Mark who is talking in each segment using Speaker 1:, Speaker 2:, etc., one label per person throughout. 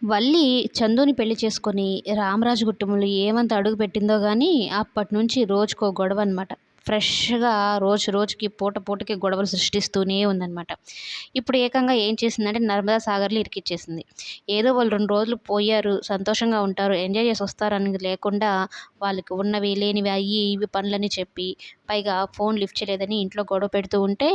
Speaker 1: వల్లి చందుని పెళ్లి చేసుకొని రామరాజు కుటుంబంలో ఏమంత అడుగుపెట్టిందో గానీ అప్పటినుంచి రోజుకో గొడవనమాట. ఫ్రెష్‌గా రోజు రోజుకి పూట పూటకి గొడవలు సృష్టిస్తూనే ఉందనమాట. ఇప్పుడు ఏకంగా ఏం చేసిందంటే నర్మదా సాగర్‌లో ఇరికిచ్చేసింది. ఏదో వాళ్ళు 2 రోజులు పోయారు, సంతోషంగా ఉంటారు, ఎంజాయ్ చేసి వస్తారనేది లేకుండా వాళ్ళకి ఉన్నవి, లేనివి అయ్యి ఇవి పనులని చెప్పి, పైగా ఫోన్ లిఫ్ట్ చేయలేదని ఇంట్లో గొడవ పెడుతూ ఉంటే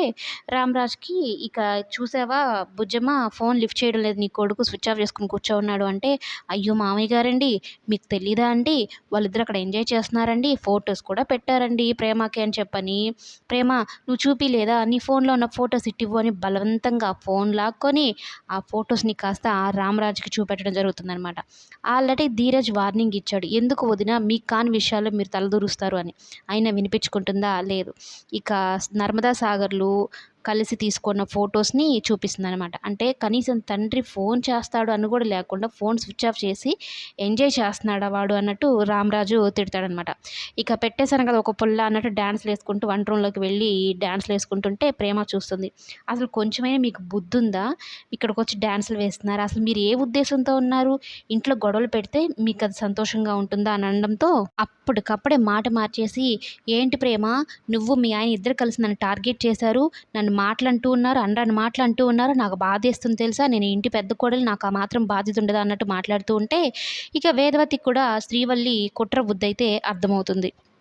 Speaker 1: రామరాజుకి ఇక చూసావా బుజ్జమ్మ ఫోన్ లిఫ్ట్ చేయడం లేదు నీ కొడుకు స్విచ్ ఆఫ్ చేసుకొని కూర్చో ఉన్నాడు అంటే, అయ్యో మామయ్య గారండి మీకు తెలీదా అండి వాళ్ళిద్దరు అక్కడ ఎంజాయ్ చేస్తున్నారండి ఫొటోస్ కూడా పెట్టారండి ప్రేమకి అని చెప్పని, ప్రేమ నువ్వు చూపిలేదా నీ ఫోన్లో ఉన్న ఫొటోస్ ఇట్టివ్వు అని బలవంతంగా ఫోన్ లాక్కొని ఆ ఫొటోస్ని కాస్త ఆ రామరాజుకి చూపెట్టడం జరుగుతుందనమాట. ఆల్రెడీ ధీరజ్ వార్నింగ్ ఇచ్చాడు, ఎందుకు వదిన మీకు కాని విషయాల్లో మీరు తలదూరుస్తారు అని. అయినా వినిపించుకుంటుందా లేదు. ఇక నర్మదా సాగర్‌లో కలిసి తీసుకున్న ఫొటోస్‌ని చూపిస్తుందనమాట. అంటే కనీసం తండ్రి ఫోన్ చేస్తాడు అని కూడా లేకుండా ఫోన్ స్విచ్ ఆఫ్ చేసి ఎంజాయ్ చేస్తున్నాడా వాడు అన్నట్టు రామరాజు తిడతాడనమాట. ఇక పెట్టేసాను కదా ఒక పుల్ల అన్నట్టు డాన్స్‌లేసుకుంటూ వంట రూమ్‌లోకి వెళ్ళి డాన్స్‌లేసుకుంటుంటే ప్రేమ చూస్తుంది. అసలు కొంచెమైనా మీకు బుద్ధుందా? ఇక్కడికొచ్చి డాన్సులు వేస్తున్నారా? అసలు మీరు ఏ ఉద్దేశంతో ఉన్నారు? ఇంట్లో గొడవలు పెడితే మీకది సంతోషంగా ఉంటుందా? అని అనడంతో అప్పటికప్పుడే మాట మార్చేసి, ఏంటి ప్రేమ నువ్వు మీ ఆయన ఇద్దరు కలిసి నన్ను టార్గెట్ చేశారు. నన్ను మాటలంటూ ఉన్నారు. అనరాని మాటలంటూ ఉన్నారు. నాకు బాధేస్తుంది తెలుసా? నేను ఇంటి పెద్ద కోడలు. నాకు ఆ మాత్రం బాధ్యత ఉండదా? అన్నట్టు మాట్లాడుతూ ఉంటే, ఇక వేదవతికి కూడా శ్రీవల్లి కుట్ర బుద్ధయితే అర్థమవుతుంది.